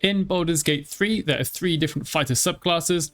In Baldur's Gate 3, there are 3 different fighter subclasses.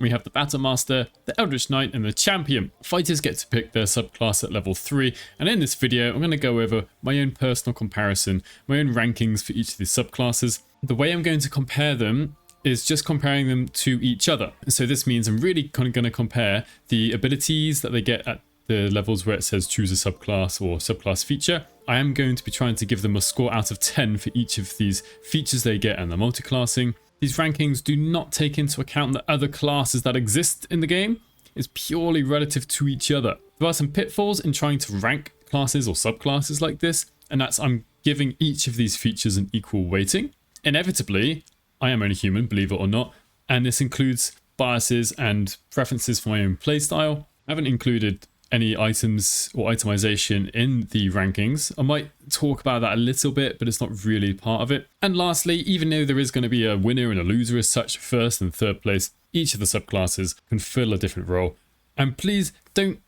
We have the Battle Master, the Eldritch Knight, and the Champion. Fighters get to pick their subclass at level 3, and in this video I'm going to go over my own personal comparison, my own rankings for each of these subclasses. The way I'm going to compare them is just comparing them to each other. So this means I'm really kind of going to compare the abilities that they get at the levels where it says choose a subclass or subclass feature. I am going to be trying to give them a score out of 10 for each of these features they get and the multiclassing. These rankings do not take into account the other classes that exist in the game. It's purely relative to each other. There are some pitfalls in trying to rank classes or subclasses like this, and that's I'm giving each of these features an equal weighting. Inevitably, I am only human, believe it or not, and this includes biases and preferences for my own playstyle. I haven't included any items or itemization in the rankings. I might talk about that a little bit, but it's not really part of it. And lastly, even though there is going to be a winner and a loser as such, first and third place, each of the subclasses can fill a different role. And please don't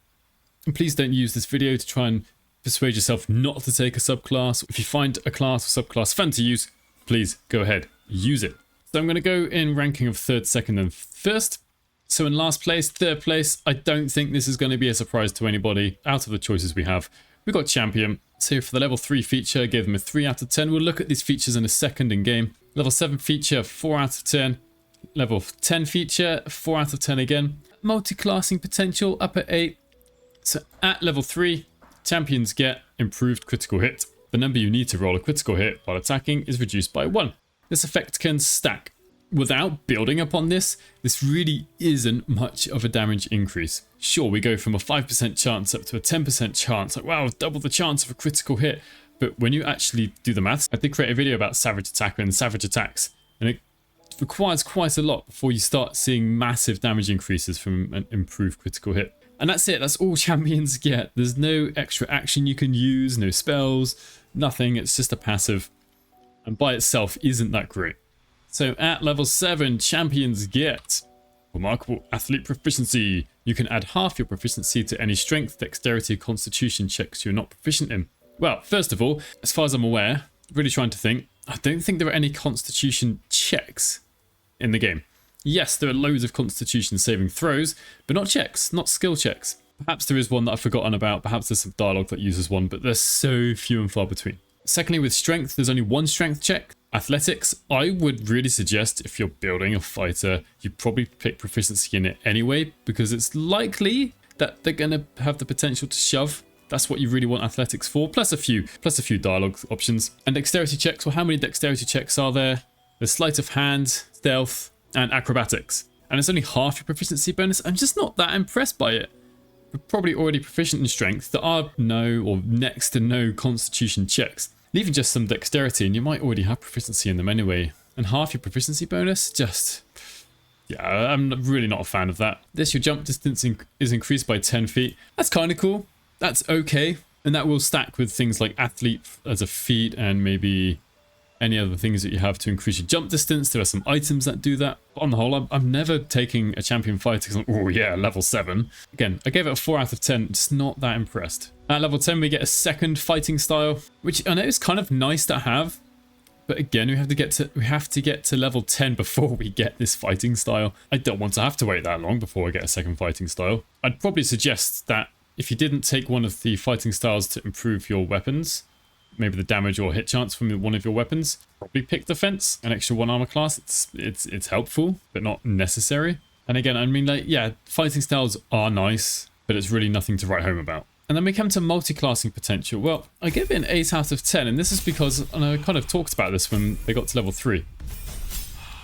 use this video to try and persuade yourself not to take a subclass. If you find a class or subclass fun to use, please go ahead, use it. So I'm going to go in ranking of third, second, and first. So in last place, third place, I don't think this is going to be a surprise to anybody. Out of the choices we have, we've got Champion. So for the level 3 feature, I gave them a 3 out of 10. We'll look at these features in a second in game. Level 7 feature, 4 out of 10. Level 10 feature, 4 out of 10 again. Multi-classing potential, up at 8. So at level 3, champions get improved critical hit. The number you need to roll a critical hit while attacking is reduced by 1. This effect can stack. Without building upon this really isn't much of a damage increase. Sure, we go from a 5% chance up to a 10% chance, like wow, double the chance of a critical hit. But when you actually do the maths, I did create a video about Savage Attacker and Savage Attacks, and it requires quite a lot before you start seeing massive damage increases from an improved critical hit. And that's it, that's all champions get. There's no extra action you can use, no spells, nothing, it's just a passive. And by itself isn't that great. So at level 7, champions get remarkable athlete proficiency. You can add half your proficiency to any strength, dexterity, constitution checks you're not proficient in. Well, first of all, as far as I'm aware, really trying to think, I don't think there are any constitution checks in the game. Yes, there are loads of constitution saving throws, but not checks, not skill checks. Perhaps there is one that I've forgotten about, perhaps there's some dialogue that uses one, but they're so few and far between. Secondly, with strength, there's only one strength check. Athletics, I would really suggest if you're building a fighter, you probably pick proficiency in it anyway, because it's likely that they're going to have the potential to shove. That's what you really want athletics for, plus a few dialogue options. And dexterity checks, well, how many dexterity checks are there? There's sleight of hand, stealth, and acrobatics. And it's only half your proficiency bonus. I'm just not that impressed by it. We're probably already proficient in strength. There are no or next to no constitution checks. Even just some dexterity, and you might already have proficiency in them anyway. And half your proficiency bonus, yeah, I'm really not a fan of that. Your jump distance is increased by 10 feet. That's kind of cool. That's okay. And that will stack with things like athlete as a feat and maybe any other things that you have to increase your jump distance. There are some items that do that. But on the whole, I'm never taking a champion fighter because I'm, oh yeah, level 7. Again, I gave it a 4 out of 10. Just not that impressed. At level 10, we get a second fighting style, which I know is kind of nice to have. But again, we have to get to level 10 before we get this fighting style. I don't want to have to wait that long before I get a second fighting style. I'd probably suggest that if you didn't take one of the fighting styles to improve your weapons, maybe the damage or hit chance from one of your weapons, probably pick defense, an extra 1 armor class. It's helpful, but not necessary. And again, I mean, like, yeah, fighting styles are nice, but it's really nothing to write home about. And then we come to multi-classing potential. Well, I give it an 8 out of 10, and this is because, and I kind of talked about this when they got to level 3.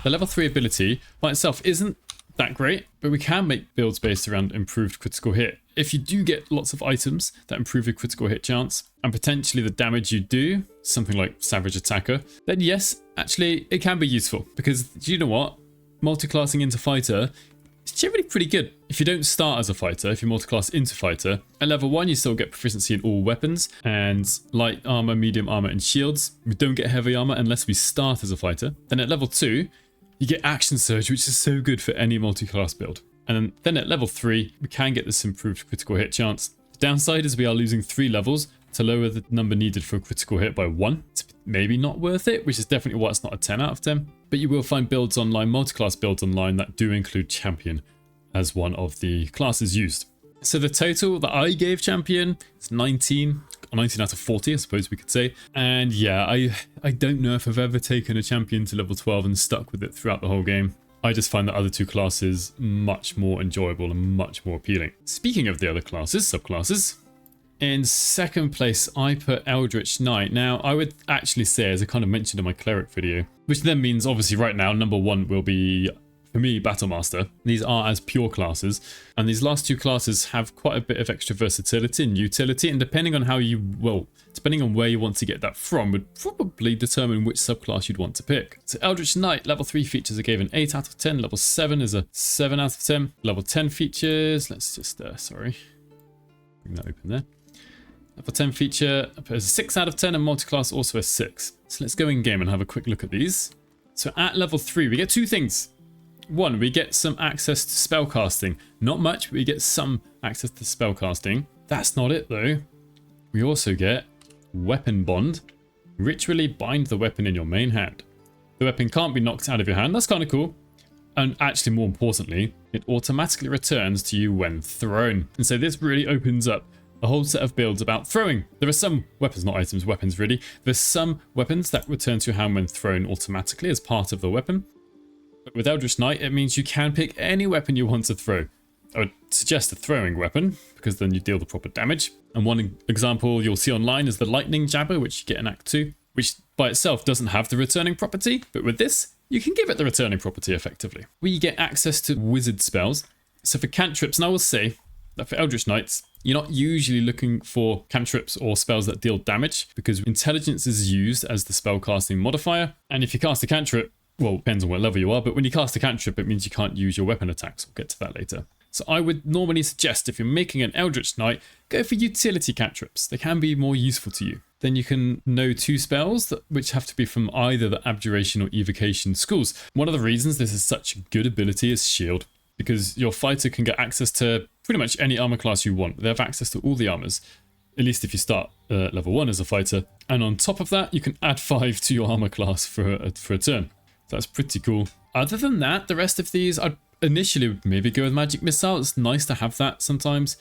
The level 3 ability by itself isn't that great, but we can make builds based around improved critical hit. If you do get lots of items that improve your critical hit chance, and potentially the damage you do, something like Savage Attacker, then yes, actually, it can be useful. Because, do you know what? Multi-classing into fighter, it's generally pretty good. If you don't start as a fighter, if you multiclass into fighter, at level 1 you still get proficiency in all weapons and light armor, medium armor, and shields. We don't get heavy armor unless we start as a fighter. Then at level 2, you get action surge, which is so good for any multi-class build. And then at level 3, we can get this improved critical hit chance. The downside is we are losing 3 levels to lower the number needed for a critical hit by 1. It's maybe not worth it, which is definitely why it's not a 10 out of 10. but you will find builds online, multi-class builds online that do include champion as one of the classes used. So the total that I gave champion is 19 out of 40, I suppose we could say. And yeah, I don't know if I've ever taken a champion to level 12 and stuck with it throughout the whole game. I just find the other two classes much more enjoyable and much more appealing. Speaking of the other classes, subclasses, in second place, I put Eldritch Knight. Now, I would actually say, as I kind of mentioned in my Cleric video, which then means obviously right now, number one will be, for me, Battlemaster. These are as pure classes, and these last two classes have quite a bit of extra versatility and utility, and depending on depending on where you want to get that from, would probably determine which subclass you'd want to pick. So Eldritch Knight, level 3 features I gave an 8 out of 10, level 7 is a 7 out of 10, level 10 features, let's just, bring that open there. Level 10 feature, I put as a 6 out of 10, and multi-class also a 6. So let's go in game and have a quick look at these. So at level 3, we get two things. One, we get some access to spellcasting. Not much, but we get some access to spellcasting. That's not it though. We also get Weapon Bond. Ritually bind the weapon in your main hand. The weapon can't be knocked out of your hand. That's kind of cool. And actually, more importantly, it automatically returns to you when thrown. And so this really opens up a whole set of builds about throwing. There are some weapons, not items, weapons really. There's some weapons that return to your hand when thrown automatically as part of the weapon. But with Eldritch Knight, it means you can pick any weapon you want to throw. I would suggest a throwing weapon, because then you deal the proper damage. And one example you'll see online is the Lightning Jabber, which you get in Act 2, which by itself doesn't have the returning property, but with this, you can give it the returning property effectively. We get access to wizard spells. So for cantrips, and I will say that for Eldritch Knights, you're not usually looking for cantrips or spells that deal damage, because intelligence is used as the spellcasting modifier. And if you cast a cantrip, well, depends on what level you are, but when you cast a cantrip, it means you can't use your weapon attacks. We'll get to that later. So I would normally suggest, if you're making an Eldritch Knight, go for utility cantrips. They can be more useful to you. Then you can know two spells which have to be from either the Abjuration or Evocation schools. One of the reasons this is such a good ability is Shield, because your fighter can get access to pretty much any armor class you want. They have access to all the armors, at least if you start level 1 as a fighter. And on top of that, you can add 5 to your armor class for a turn. That's pretty cool. Other than that, the rest of these, I'd initially maybe go with Magic Missile. It's nice to have that sometimes,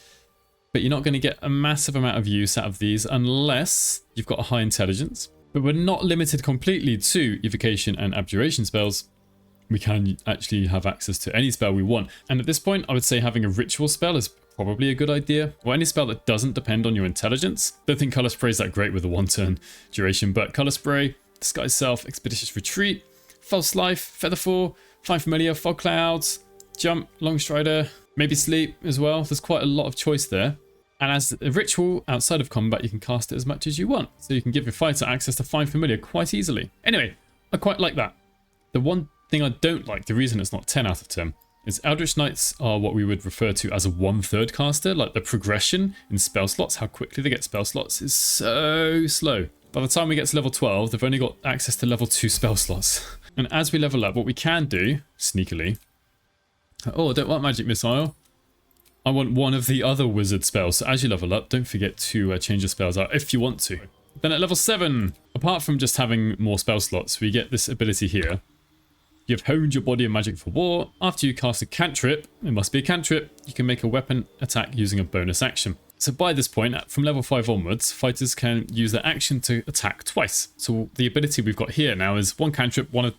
but you're not going to get a massive amount of use out of these unless you've got a high intelligence. But we're not limited completely to Evocation and Abjuration spells. We can actually have access to any spell we want. And at this point, I would say having a ritual spell is probably a good idea, or any spell that doesn't depend on your intelligence. Don't think Color Spray is that great with a 1-turn duration, but Color Spray, Disguise Self, Expeditious Retreat, False Life, Featherfall, Find Familiar, Fog Clouds, Jump, Long Strider, maybe Sleep as well. There's quite a lot of choice there. And as a ritual outside of combat, you can cast it as much as you want. So you can give your fighter access to Find Familiar quite easily. Anyway, I quite like that. The one thing I don't like, the reason it's not 10 out of 10, is Eldritch Knights are what we would refer to as a 1/3 caster. Like the progression in spell slots, how quickly they get spell slots is so slow. By the time we get to level 12, they've only got access to level 2 spell slots. And as we level up, what we can do, sneakily... Oh, I don't want Magic Missile. I want one of the other wizard spells. So as you level up, don't forget to change your spells out if you want to. Then at level 7, apart from just having more spell slots, we get this ability here. You've honed your body of magic for war. After you cast a cantrip, it must be a cantrip, you can make a weapon attack using a bonus action. So by this point, from level 5 onwards, fighters can use their action to attack twice. So the ability we've got here now is one cantrip, one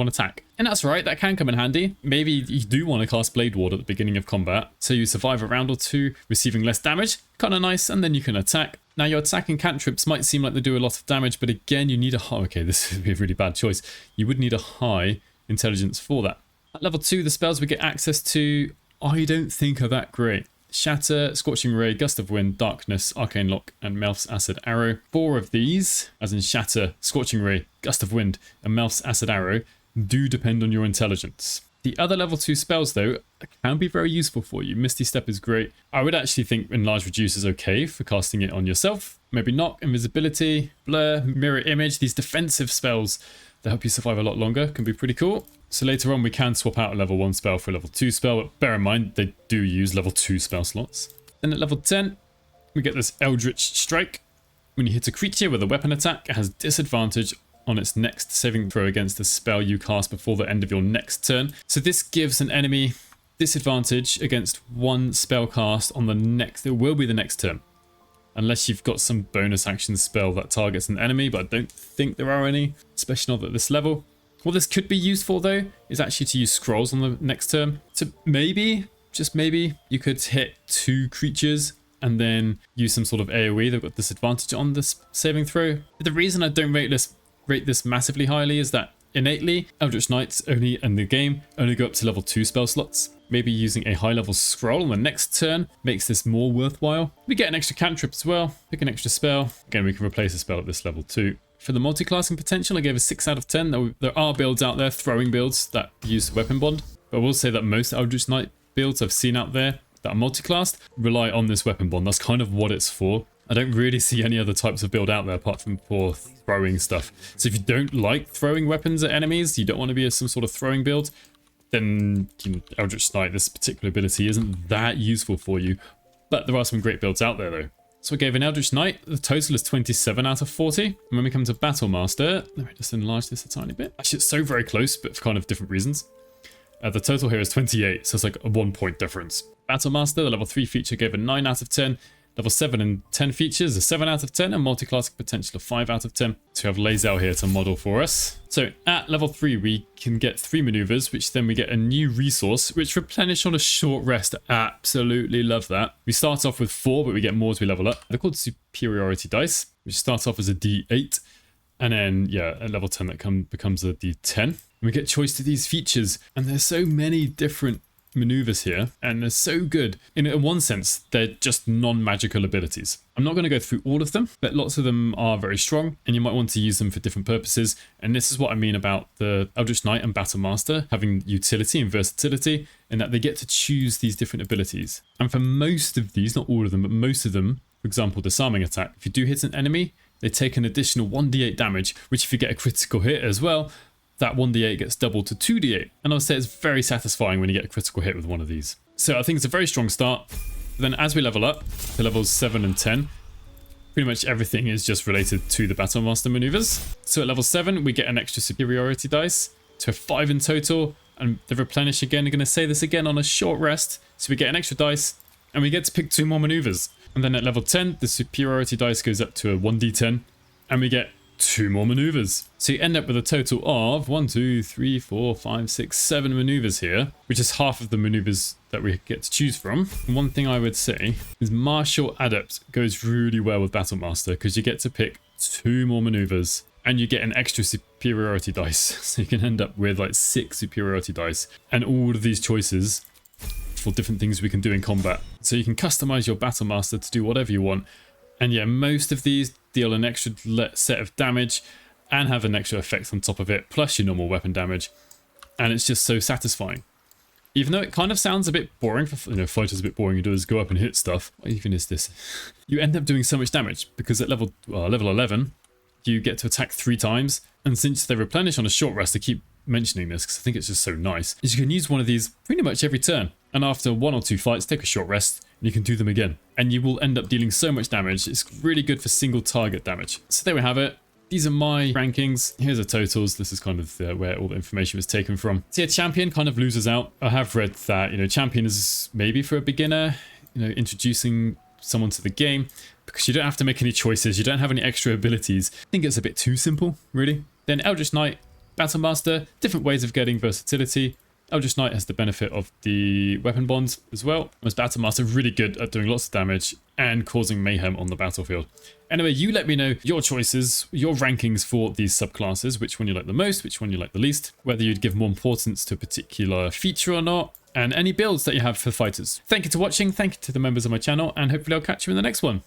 attack. And that's right, that can come in handy. Maybe you do want to cast Blade Ward at the beginning of combat, so you survive a round or two, receiving less damage. Kind of nice, and then you can attack. Now your attacking cantrips might seem like they do a lot of damage, but again, you need a high... Okay, this would be a really bad choice. You would need a high intelligence for that. At level 2, the spells we get access to, I don't think are that great. Shatter, Scorching Ray, Gust of Wind, Darkness, Arcane Lock, and Melf's Acid Arrow. 4 of these, as in Shatter, Scorching Ray, Gust of Wind, and Melf's Acid Arrow, do depend on your intelligence. The other level 2 spells, though, can be very useful for you. Misty Step is great. I would actually think Enlarge Reduce is okay for casting it on yourself. Maybe Knock, Invisibility, Blur, Mirror Image. These defensive spells that help you survive a lot longer can be pretty cool. So later on we can swap out a level 1 spell for a level 2 spell, but bear in mind they do use level 2 spell slots. Then at level 10 we get this Eldritch Strike. When you hit a creature with a weapon attack, it has disadvantage on its next saving throw against a spell you cast before the end of your next turn. So this gives an enemy disadvantage against one spell cast on the next, it will be the next turn. Unless you've got some bonus action spell that targets an enemy, but I don't think there are any, especially not at this level. What this could be used for though, is actually to use scrolls on the next turn. So maybe, just maybe, you could hit 2 creatures and then use some sort of AoE. They've got disadvantage on this saving throw. But the reason I don't rate this massively highly is that innately, Eldritch Knights only in the game only go up to level 2 spell slots. Maybe using a high level scroll on the next turn makes this more worthwhile. We get an extra cantrip as well, pick an extra spell. Again, we can replace a spell at this level too. For the multi-classing potential, I gave a 6 out of 10. There are builds out there, throwing builds that use weapon bond. But I will say that most Eldritch Knight builds I've seen out there that are multi-classed rely on this weapon bond. That's kind of what it's for. I don't really see any other types of build out there apart from for throwing stuff. So if you don't like throwing weapons at enemies, you don't want to be some sort of throwing build, then Eldritch Knight, this particular ability isn't that useful for you. But there are some great builds out there though. So I gave an Eldritch Knight, the total is 27 out of 40. And when we come to Battle Master, let me just enlarge this a tiny bit. Actually, it's so very close, but for kind of different reasons. The total here is 28, so it's like a 1 point difference. Battle Master, the level 3 feature, gave a 9 out of 10. Level 7 and 10 features, a 7 out of 10, and multi-classing potential of 5 out of 10. So we have Lazel here to model for us. So at level 3, we can get 3 maneuvers, which then we get a new resource, which replenish on a short rest. Absolutely love that. We start off with 4, but we get more as we level up. They're called superiority dice, which starts off as a D8. And then, yeah, at level 10, that becomes a D10. And we get choice to these features, and there's so many different maneuvers here, and they're so good. In one sense, they're just non-magical abilities. I'm not going to go through all of them, but lots of them are very strong, and you might want to use them for different purposes. And this is what I mean about the Eldritch Knight and Battle Master having utility and versatility, in that they get to choose these different abilities. And for most of these, not all of them, but most of them, for example, disarming attack, if you do hit an enemy, they take an additional 1d8 damage, which if you get a critical hit as well, that 1d8 gets doubled to 2d8. And I'll say it's very satisfying when you get a critical hit with one of these. So I think it's a very strong start. But then as we level up to levels 7 and 10, pretty much everything is just related to the Battle Master maneuvers. So at level 7, we get an extra superiority dice to 5 in total. And the replenish again, I'm going to say this again on a short rest. So we get an extra dice and we get to pick 2 more maneuvers. And then at level 10, the superiority dice goes up to a 1d10 and we get 2 more maneuvers. So you end up with a total of 1, 2, 3, 4, 5, 6, 7 maneuvers here, which is half of the maneuvers that we get to choose from. And one thing I would say is Martial Adept goes really well with Battle Master because you get to pick 2 more maneuvers and you get an extra superiority dice. So you can end up with like 6 superiority dice and all of these choices for different things we can do in combat. So you can customize your Battle Master to do whatever you want. And yeah, most of these deal an extra set of damage and have an extra effect on top of it, plus your normal weapon damage. And it's just so satisfying. Even though it kind of sounds a bit boring, for fighters a bit boring to do is go up and hit stuff. What even is this? You end up doing so much damage because at level 11, you get to attack 3 times. And since they replenish on a short rest, I keep mentioning this because I think it's just so nice, is you can use one of these pretty much every turn. And after 1 or 2 fights, take a short rest and you can do them again. And you will end up dealing so much damage. It's really good for single target damage. So there we have it. These are my rankings. Here's the totals. This is kind of where all the information was taken from. So yeah, Champion kind of loses out. I have read that, Champion is maybe for a beginner, introducing someone to the game, because you don't have to make any choices. You don't have any extra abilities. I think it's a bit too simple, really. Then Eldritch Knight, Battle Master, different ways of getting versatility. Eldritch Knight has the benefit of the weapon bonds as well. Whereas Battle Master really good at doing lots of damage and causing mayhem on the battlefield. Anyway, you let me know your choices, your rankings for these subclasses, which one you like the most, which one you like the least, whether you'd give more importance to a particular feature or not, and any builds that you have for fighters. Thank you for watching, thank you to the members of my channel, and hopefully I'll catch you in the next one.